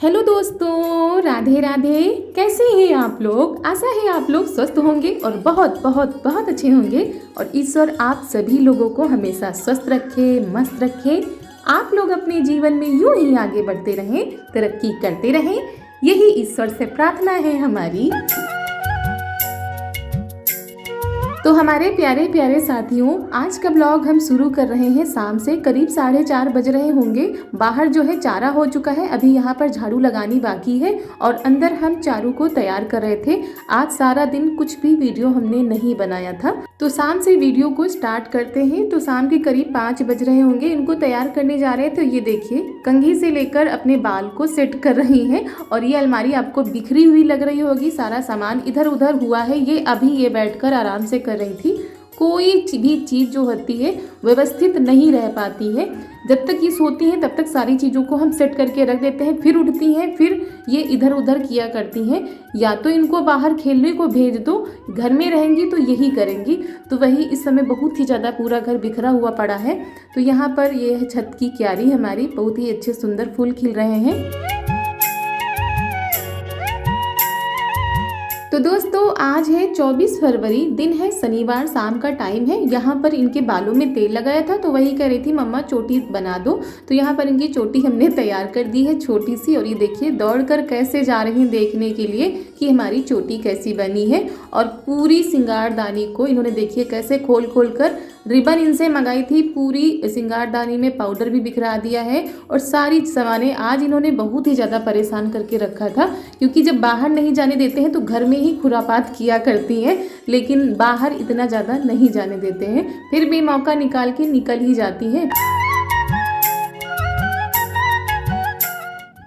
Hello दोस्तों, राधे राधे। कैसे हैं आप लोग? आशा है आप लोग स्वस्थ होंगे और बहुत बहुत बहुत अच्छे होंगे। और ईश्वर आप सभी लोगों को हमेशा स्वस्थ रखे, मस्त रखे। आप लोग अपने जीवन में यूं ही आगे बढ़ते रहें, तरक्की करते रहें, यही ईश्वर से प्रार्थना है हमारी। तो हमारे प्यारे प्यारे साथियों, आज का ब्लॉग हम शुरू कर रहे हैं शाम से। करीब 4:30 बज रहे होंगे। बाहर जो है चारा हो चुका है, अभी यहाँ पर झाड़ू लगानी बाकी है और अंदर हम चारू को तैयार कर रहे थे। आज सारा दिन कुछ भी वीडियो हमने नहीं बनाया था, तो शाम से वीडियो को स्टार्ट करते हैं। तो शाम के करीब 5 बज रहे होंगे। इनको तैयार करने जा रहे हैं। तो ये देखिए, कंघी से लेकर अपने बाल को सेट कर रही हैं। और ये अलमारी आपको बिखरी हुई लग रही होगी, सारा सामान इधर उधर हुआ है। ये अभी ये बैठकर आराम से कर रही थी। कोई भी चीज़ जो होती है व्यवस्थित नहीं रह पाती है। जब तक ये सोती हैं तब तक सारी चीज़ों को हम सेट करके रख देते हैं, फिर उठती हैं, फिर ये इधर उधर किया करती हैं। या तो इनको बाहर खेलने को भेज दो, घर में रहेंगी तो यही करेंगी। तो वही इस समय बहुत ही ज़्यादा पूरा घर बिखरा हुआ पड़ा है। तो यहाँ पर ये है छत की क्यारी हमारी, बहुत ही अच्छे सुंदर फूल खिल रहे हैं। तो दोस्तों, आज है 24 फरवरी, दिन है शनिवार, शाम का टाइम है। यहाँ पर इनके बालों में तेल लगाया था तो वही कह रही थी मम्मा चोटी बना दो। तो यहाँ पर इनकी चोटी हमने तैयार कर दी है, छोटी सी। और ये देखिए दौड़कर कैसे जा रही हैं देखने के लिए कि हमारी चोटी कैसी बनी है। और पूरी सिंगारदानी को इन्होंने देखिए कैसे खोल खोल कर, रिबन इनसे मंगाई थी, पूरी सिंगारदानी में पाउडर भी बिखरा दिया है। और सारी सामानें आज इन्होंने बहुत ही ज़्यादा परेशान करके रखा था, क्योंकि जब बाहर नहीं जाने देते हैं तो घर में ही खुरापात किया करती हैं, लेकिन बाहर इतना ज़्यादा नहीं जाने देते हैं। फिर भी मौका निकाल के निकल ही जाती हैं।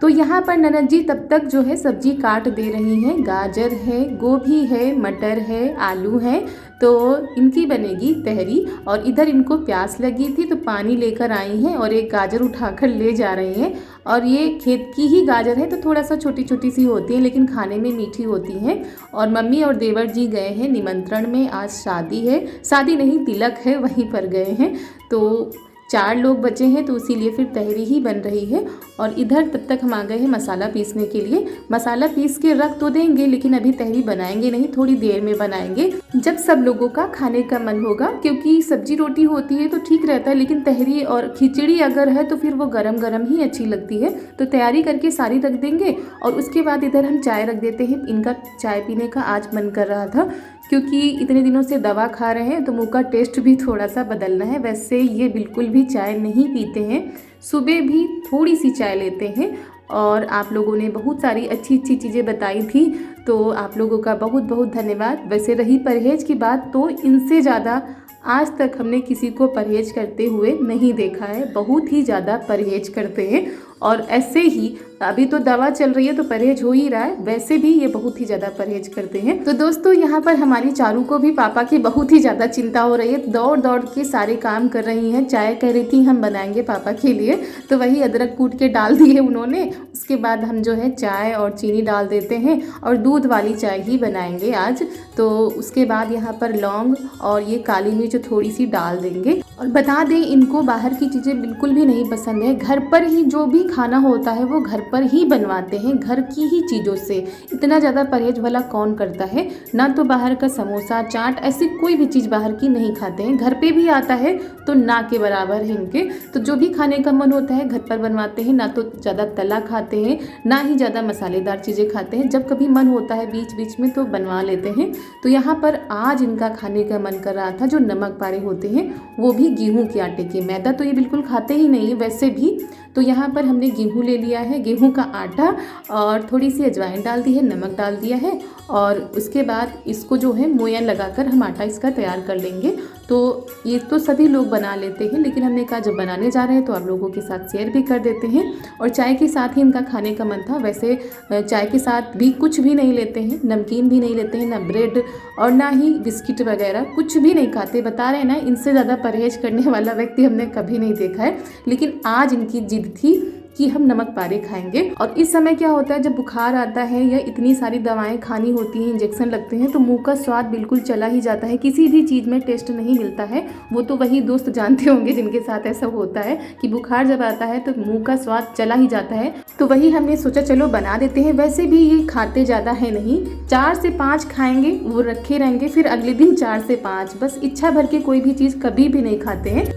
तो यहाँ पर ननद जी तब तक जो है सब्जी काट दे रही हैं। गाजर है, गोभी है, मटर है, आलू है। तो इनकी बनेगी तहरी। और इधर इनको प्यास लगी थी तो पानी लेकर आई हैं और एक गाजर उठाकर ले जा रही हैं। और ये खेत की ही गाजर है तो थोड़ा सा छोटी छोटी सी होती है, लेकिन खाने में मीठी होती हैं। और मम्मी और देवर जी गए हैं निमंत्रण में। आज शादी है, शादी नहीं तिलक है, वहीं पर गए हैं। तो 4 लोग बचे हैं, तो इसीलिए फिर तहरी ही बन रही है। और इधर तब तक हम आ गए हैं मसाला पीसने के लिए। मसाला पीस के रख तो देंगे, लेकिन अभी तहरी बनाएंगे नहीं, थोड़ी देर में बनाएंगे जब सब लोगों का खाने का मन होगा। क्योंकि सब्जी रोटी होती है तो ठीक रहता है, लेकिन तहरी और खिचड़ी अगर है तो फिर वो गरम गरम ही अच्छी लगती है। तो तैयारी करके सारी रख देंगे और उसके बाद इधर हम चाय रख देते हैं। इनका चाय पीने का आज मन कर रहा था, क्योंकि इतने दिनों से दवा खा रहे हैं तो मुंह का टेस्ट भी थोड़ा सा बदलना है। वैसे ये बिल्कुल भी चाय नहीं पीते हैं, सुबह भी थोड़ी सी चाय लेते हैं। और आप लोगों ने बहुत सारी अच्छी अच्छी चीज़ें बताई थी, तो आप लोगों का बहुत बहुत धन्यवाद। वैसे रही परहेज की बात, तो इनसे ज़्यादा आज तक हमने किसी को परहेज करते हुए नहीं देखा है। बहुत ही ज़्यादा परहेज करते हैं। और ऐसे ही अभी तो दवा चल रही है तो परहेज हो ही रहा है, वैसे भी ये बहुत ही ज़्यादा परहेज करते हैं। तो दोस्तों, यहाँ पर हमारी चारू को भी पापा की बहुत ही ज़्यादा चिंता हो रही है। दौड़ दौड़ के सारे काम कर रही हैं। चाय कह रही थी हम बनाएंगे पापा के लिए, तो वही अदरक कूट के डाल दिए उन्होंने। उसके बाद हम जो है चाय और चीनी डाल देते हैं और दूध वाली चाय ही बनाएंगे आज। तो उसके बाद यहाँ पर लौंग और ये काली मिर्च थोड़ी सी डाल देंगे। और बता दें, इनको बाहर की चीज़ें बिल्कुल भी नहीं पसंद है। घर पर ही जो भी खाना होता है वो घर पर ही बनवाते हैं, घर की ही चीज़ों से। इतना ज़्यादा परहेज वाला कौन करता है? ना तो बाहर का समोसा, चाट, ऐसी कोई भी चीज़ बाहर की नहीं खाते हैं। घर पे भी आता है तो ना के बराबर है इनके। तो जो भी खाने का मन होता है घर पर बनवाते हैं। ना तो ज़्यादा तला खाते हैं, ना ही ज़्यादा मसालेदार चीज़ें खाते हैं। जब कभी मन होता है बीच बीच में तो बनवा लेते हैं। तो यहाँ पर आज इनका खाने का मन कर रहा था जो नमक पारे होते हैं, वो भी गेहूं के आटे के। मैदा तो ये बिल्कुल खाते ही नहीं है वैसे भी। तो यहाँ पर हमने गेहूं ले लिया है, गेहूं का आटा, और थोड़ी सी अजवाइन डाल दी है, नमक डाल दिया है। और उसके बाद इसको जो है मोयन लगाकर हम आटा इसका तैयार कर लेंगे। तो ये तो सभी लोग बना लेते हैं, लेकिन हमने कहा जब बनाने जा रहे हैं तो आप लोगों के साथ शेयर भी कर देते हैं। और चाय के साथ ही इनका खाने का मन था। वैसे चाय के साथ भी कुछ भी नहीं लेते हैं, नमकीन भी नहीं लेते हैं, ना ब्रेड और ना ही बिस्किट वगैरह, कुछ भी नहीं खाते। बता रहे हैं ना, इनसे ज़्यादा परहेज करने वाला व्यक्ति हमने कभी नहीं देखा है। लेकिन आज इनकी जिद थी कि हम नमक पारे खाएंगे। और इस समय क्या होता है, जब बुखार आता है या इतनी सारी दवाएं खानी होती हैं, इंजेक्शन लगते हैं, तो मुंह का स्वाद बिल्कुल चला ही जाता है, किसी भी चीज़ में टेस्ट नहीं मिलता है। वो तो वही दोस्त जानते होंगे जिनके साथ ऐसा होता है कि बुखार जब आता है तो मुंह का स्वाद चला ही जाता है। तो वही हमने सोचा चलो बना देते हैं। वैसे भी ये खाते ज़्यादा है नहीं, 4 से 5 खाएंगे, वो रखे रहेंगे, फिर अगले दिन 4 से 5, बस इच्छा भर के कोई भी चीज़ कभी भी नहीं खाते हैं।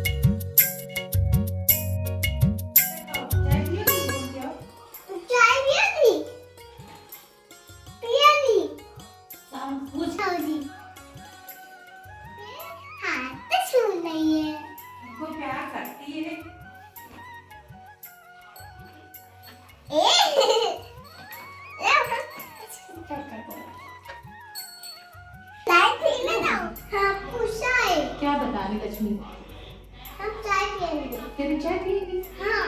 क्या बता रही लक्ष्मी? हम चाय पिएंगे। तेरी चाय पिएगी? हाँ।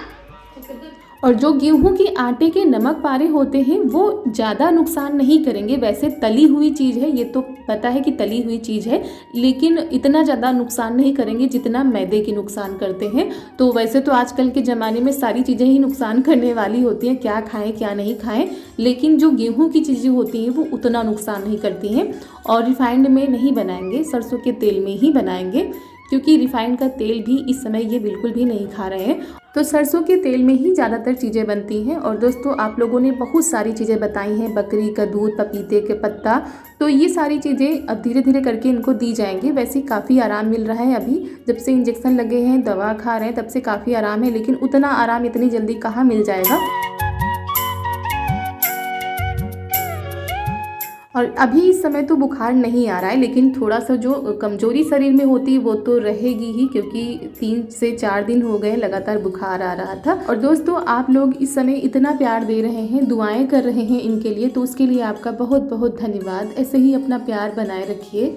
और जो गेहूं के आटे के नमक पारे होते हैं वो ज़्यादा नुकसान नहीं करेंगे। वैसे तली हुई चीज़ है, ये तो पता है कि तली हुई चीज़ है, लेकिन इतना ज़्यादा नुकसान नहीं करेंगे जितना मैदे की नुकसान करते हैं। तो वैसे तो आजकल के ज़माने में सारी चीज़ें ही नुकसान करने वाली होती हैं, क्या खाएं क्या नहीं खाएं, लेकिन जो गेहूं की चीज़ें होती हैं वो उतना नुकसान नहीं करती हैं। और रिफाइंड में नहीं बनाएंगे, सरसों के तेल में ही बनाएंगे, क्योंकि रिफाइंड का तेल भी इस समय ये बिल्कुल भी नहीं खा रहे हैं। तो सरसों के तेल में ही ज़्यादातर चीज़ें बनती हैं। और दोस्तों आप लोगों ने बहुत सारी चीज़ें बताई हैं, बकरी का दूध, पपीते के पत्ता, तो ये सारी चीज़ें अब धीरे धीरे करके इनको दी जाएंगी। वैसे काफ़ी आराम मिल रहा है, अभी जब से इंजेक्शन लगे हैं, दवा खा रहे हैं, तब से काफ़ी आराम है, लेकिन उतना आराम इतनी जल्दी कहाँ मिल जाएगा। और अभी इस समय तो बुखार नहीं आ रहा है, लेकिन थोड़ा सा जो कमजोरी शरीर में होती है वो तो रहेगी ही, क्योंकि 3 से 4 दिन हो गए लगातार बुखार आ रहा था। और दोस्तों आप लोग इस समय इतना प्यार दे रहे हैं, दुआएं कर रहे हैं इनके लिए, तो उसके लिए आपका बहुत बहुत धन्यवाद। ऐसे ही अपना प्यार बनाए रखिए।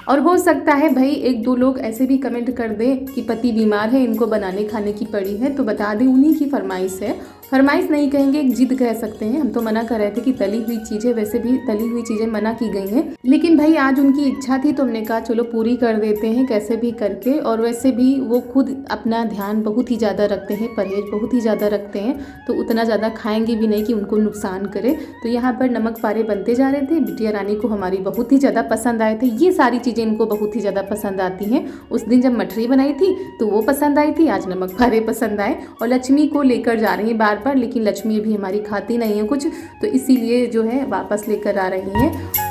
और हो सकता है भाई 1-2 लोग ऐसे भी कमेंट कर दें कि पति बीमार है, इनको बनाने खाने की पड़ी है, तो बता दें उन्हीं की फरमाइश है। फरमाइश नहीं कहेंगे, एक जिद कह सकते हैं। हम तो मना कर रहे थे कि तली हुई चीज़ें, वैसे भी तली हुई चीज़ें मना की गई हैं, लेकिन भाई आज उनकी इच्छा थी तो हमने कहा चलो पूरी कर देते हैं कैसे भी करके। और वैसे भी वो खुद अपना ध्यान बहुत ही ज़्यादा रखते हैं, परहेज बहुत ही ज़्यादा रखते हैं, तो उतना ज़्यादा खाएंगे भी नहीं कि उनको नुकसान करे। तो यहाँ पर नमक पारे बनते जा रहे थे। बिटिया रानी को हमारी बहुत ही ज़्यादा पसंद आए थे, ये सारी चीज़ें इनको बहुत ही ज़्यादा पसंद आती हैं। उस दिन जब मठरी बनाई थी तो वो पसंद आई थी, आज नमक पारे पसंद आए। और लक्ष्मी को लेकर जा रही हैं बार बार, लेकिन लक्ष्मी भी हमारी खाती नहीं है कुछ, तो इसीलिए जो है वापस लेकर आ रही हैं।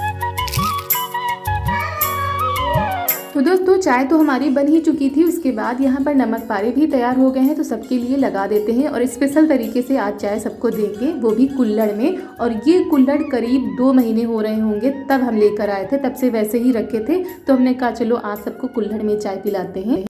तो दोस्तों चाय तो हमारी बन ही चुकी थी, उसके बाद यहाँ पर नमक पारे भी तैयार हो गए हैं, तो सबके लिए लगा देते हैं। और स्पेशल तरीके से आज चाय सबको देंगे, वो भी कुल्हड़ में। और ये कुल्हड़ करीब 2 महीने हो रहे होंगे तब हम लेकर आए थे, तब से वैसे ही रखे थे, तो हमने कहा चलो आज सबको कुल्हड़ में चाय पिलाते हैं।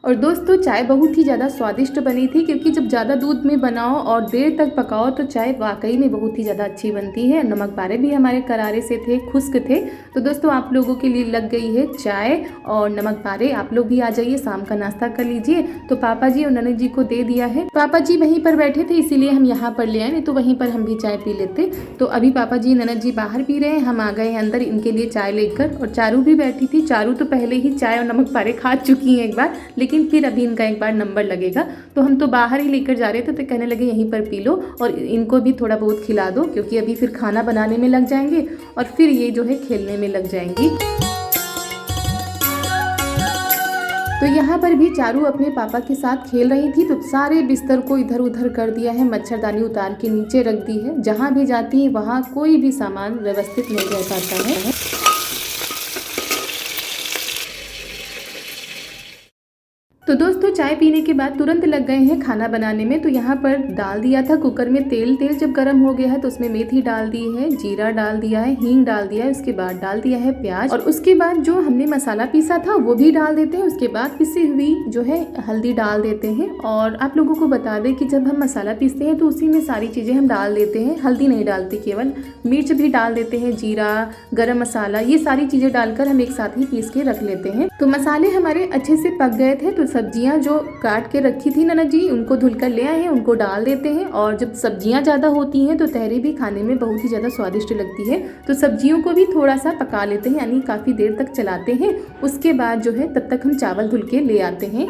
और दोस्तों चाय बहुत ही ज़्यादा स्वादिष्ट बनी थी, क्योंकि जब ज़्यादा दूध में बनाओ और देर तक पकाओ तो चाय वाकई में बहुत ही ज़्यादा अच्छी बनती है। नमक पारे भी हमारे करारे से थे, खुश्क थे। तो दोस्तों आप लोगों के लिए लग गई है चाय और नमक पारे, आप लोग भी आ जाइए, शाम का नाश्ता कर लीजिए। तो पापा जी और ननद जी को दे दिया है, पापा जी वहीं पर बैठे थे इसीलिए हम यहाँ पर ले आए, नहीं तो वहीं पर हम भी चाय पी लेते। तो अभी पापा जी ननद जी बाहर पी रहे हैं, हम आ गए हैं अंदर इनके लिए चाय लेकर। और चारू भी बैठी थी, चारू तो पहले ही चाय और नमक पारे खा चुकी हैं एक बार, लेकिन फिर अभी इनका एक बार नंबर लगेगा। तो हम तो बाहर ही लेकर जा रहे थे, तो कहने लगे यहीं पर पी लो और इनको भी थोड़ा बहुत खिला दो, क्योंकि अभी फिर खाना बनाने में लग जाएंगे और फिर ये जो है खेलने में लग जाएंगी। तो यहाँ पर भी चारू अपने पापा के साथ खेल रही थी, तो सारे बिस्तर को इधर उधर कर दिया है, मच्छरदानी उतार के नीचे रख दी है। जहाँ भी जाती है वहाँ कोई भी सामान व्यवस्थित नहीं रह पाता है। तो दोस्तों चाय पीने के बाद तुरंत लग गए हैं खाना बनाने में। तो यहाँ पर डाल दिया था कुकर में तेल जब गर्म हो गया है तो उसमें मेथी डाल दी है, जीरा डाल दिया है, हींग डाल दिया है, उसके बाद डाल दिया है प्याज, और उसके बाद जो हमने मसाला पीसा था वो भी डाल देते हैं। उसके बाद पिसी हुई जो है हल्दी डाल देते हैं। और आप लोगों को बता दें कि जब हम मसाला पीसते हैं तो उसी में सारी चीज़ें हम डाल देते हैं, हल्दी नहीं डालते, केवल मिर्च भी डाल देते हैं, जीरा, गरम मसाला, ये सारी चीज़ें डालकर हम एक साथ ही पीस के रख लेते हैं। तो मसाले हमारे अच्छे से पक गए थे, तो सब्जियां जो काट के रखी थी ननद जी उनको धुलकर ले आए हैं, उनको डाल देते हैं। और जब सब्जियां ज़्यादा होती हैं तो तहरी भी खाने में बहुत ही ज़्यादा स्वादिष्ट लगती है। तो सब्जियों को भी थोड़ा सा पका लेते हैं, यानी काफ़ी देर तक चलाते हैं। उसके बाद जो है तब तक हम चावल धुल के ले आते हैं।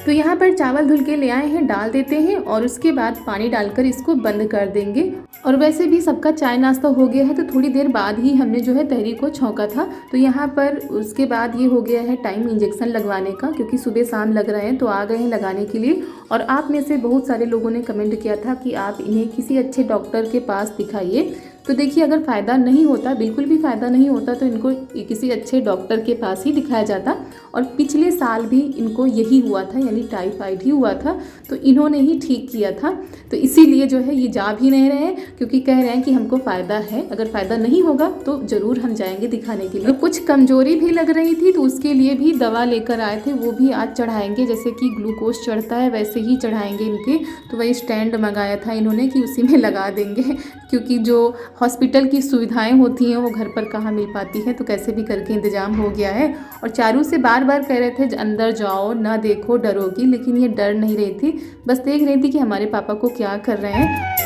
तो यहाँ पर चावल धुल के ले आए हैं, डाल देते हैं और उसके बाद पानी डालकर इसको बंद कर देंगे। और वैसे भी सबका चाय नाश्ता हो गया है तो थोड़ी देर बाद ही हमने जो है तहरी को छौंका था। तो यहाँ पर उसके बाद ये हो गया है टाइम इंजेक्शन लगवाने का, क्योंकि सुबह शाम लग रहे हैं तो आ गए हैं लगाने के लिए। और आप में से बहुत सारे लोगों ने कमेंट किया था कि आप इन्हें किसी अच्छे डॉक्टर के पास दिखाइए। तो देखिए, अगर फ़ायदा नहीं होता, बिल्कुल भी फ़ायदा नहीं होता तो इनको किसी अच्छे डॉक्टर के पास ही दिखाया जाता। और पिछले साल भी इनको यही हुआ था, यानी टाइफाइड ही हुआ था, तो इन्होंने ही ठीक किया था। तो इसीलिए जो है ये जा भी नहीं रहे हैं, क्योंकि कह रहे हैं कि हमको फ़ायदा है। अगर फ़ायदा नहीं होगा तो ज़रूर हम जाएंगे दिखाने के लिए। तो कुछ कमज़ोरी भी लग रही थी तो उसके लिए भी दवा लेकर आए थे, वो भी आज चढ़ाएंगे। जैसे कि ग्लूकोज चढ़ता है वैसे ही चढ़ाएंगे इनके। तो वही स्टैंड मंगाया था इन्होंने कि उसी में लगा देंगे, क्योंकि जो हॉस्पिटल की सुविधाएं होती हैं वो घर पर कहाँ मिल पाती है। तो कैसे भी करके इंतज़ाम हो गया है। और चारू से बार बार कह रहे थे अंदर जाओ, ना देखो, डरोगी, लेकिन ये डर नहीं रही थी, बस देख रही थी कि हमारे पापा को क्या कर रहे हैं।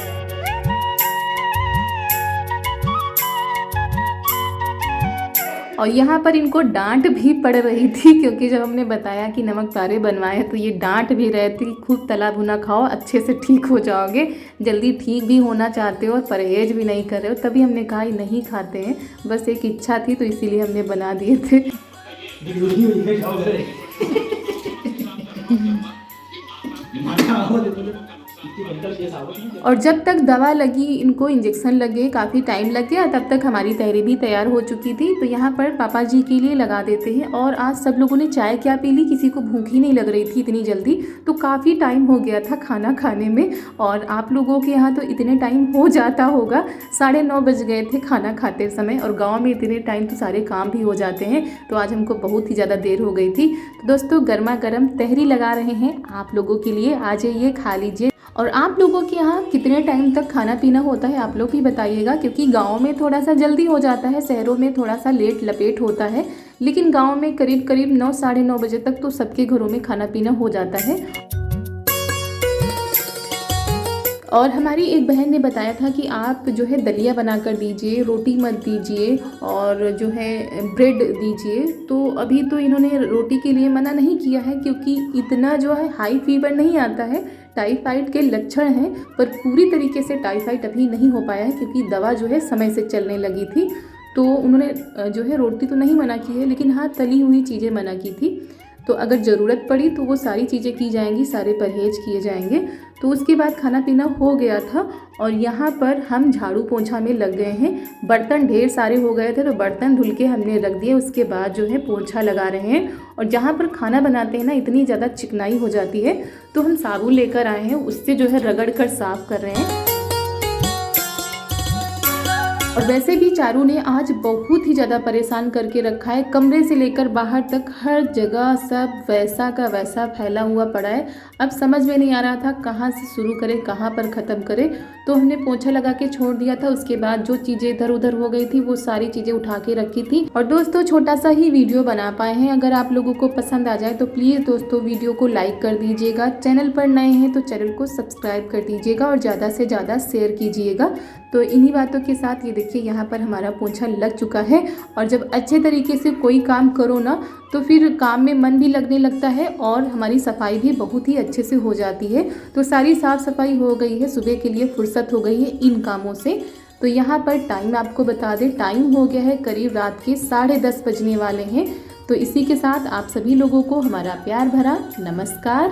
और यहाँ पर इनको डांट भी पड़ रही थी, क्योंकि जब हमने बताया कि नमक पारे बनवाए तो ये डांट भी रहे थे कि खूब तला भुना खाओ, अच्छे से ठीक हो जाओगे, जल्दी ठीक भी होना चाहते हो और परहेज भी नहीं कर रहे हो। तभी हमने कहा नहीं खाते हैं, बस एक इच्छा थी तो इसीलिए हमने बना दिए थे। और जब तक दवा लगी, इनको इंजेक्शन लगे, काफ़ी टाइम लग गया, तब तक हमारी तहरी भी तैयार हो चुकी थी। तो यहाँ पर पापा जी के लिए लगा देते हैं। और आज सब लोगों ने चाय क्या पी ली, किसी को भूख ही नहीं लग रही थी इतनी जल्दी। तो काफ़ी टाइम हो गया था खाना खाने में। और आप लोगों के यहाँ तो इतने टाइम हो जाता होगा, 9:30 बज गए थे खाना खाते समय। और गाँव में इतने टाइम तो सारे काम भी हो जाते हैं। तो आज हमको बहुत ही ज़्यादा देर हो गई थी। तो दोस्तों, गर्मा गर्म तहरी लगा रहे हैं आप लोगों के लिए, आ जाइए खा लीजिए। और आप लोगों के यहाँ कितने टाइम तक खाना पीना होता है आप लोग भी बताइएगा, क्योंकि गाँव में थोड़ा सा जल्दी हो जाता है, शहरों में थोड़ा सा लेट लपेट होता है। लेकिन गाँव में करीब 9, 9:30 बजे तक तो सबके घरों में खाना पीना हो जाता है। और हमारी एक बहन ने बताया था कि आप जो है दलिया बना कर दीजिए, रोटी मत दीजिए, और जो है ब्रेड दीजिए। तो अभी तो इन्होंने रोटी के लिए मना नहीं किया है, क्योंकि इतना जो है हाई फीवर नहीं आता है। टाइफाइड के लक्षण हैं, पर पूरी तरीके से टाइफाइड अभी नहीं हो पाया है, क्योंकि दवा जो है समय से चलने लगी थी। तो उन्होंने जो है रोटी तो नहीं मना की है, लेकिन हाँ तली हुई चीज़ें मना की थी। तो अगर ज़रूरत पड़ी तो वो सारी चीज़ें की जाएंगी, सारे परहेज किए जाएंगे। तो उसके बाद खाना पीना हो गया था। और यहाँ पर हम झाड़ू पोंछा में लग गए हैं। बर्तन ढेर सारे हो गए थे तो बर्तन धुल के हमने रख दिए। उसके बाद जो है पोंछा लगा रहे हैं। और जहाँ पर खाना बनाते हैं ना, इतनी ज़्यादा चिकनाई हो जाती है, तो हम साबुन लेकर आए हैं, उससे जो है रगड़ कर साफ़ कर रहे हैं। और वैसे भी चारू ने आज बहुत ही ज़्यादा परेशान करके रखा है। कमरे से लेकर बाहर तक हर जगह सब वैसा का वैसा फैला हुआ पड़ा है। अब समझ में नहीं आ रहा था कहाँ से शुरू करें, कहाँ पर ख़त्म करें। तो हमने पोंछा लगा के छोड़ दिया था। उसके बाद जो चीज़ें इधर उधर हो गई थी वो सारी चीज़ें उठा के रखी थी। और दोस्तों, छोटा सा ही वीडियो बना पाए हैं। अगर आप लोगों को पसंद आ जाए तो प्लीज़ दोस्तों वीडियो को लाइक कर दीजिएगा। चैनल पर नए हैं तो चैनल को सब्सक्राइब कर दीजिएगा और ज़्यादा से ज़्यादा शेयर कीजिएगा। तो इन्हीं बातों के साथ ये देखिए यहाँ पर हमारा पोंछा लग चुका है। और जब अच्छे तरीके से कोई काम करो ना, तो फिर काम में मन भी लगने लगता है और हमारी सफाई भी बहुत ही अच्छे से हो जाती है। तो सारी साफ़ सफाई हो गई है, सुबह के लिए फुर्सत हो गई है इन कामों से। तो यहाँ पर टाइम आपको बता दें, टाइम हो गया है करीब रात के 10:30 बजने वाले हैं। तो इसी के साथ आप सभी लोगों को हमारा प्यार भरा नमस्कार।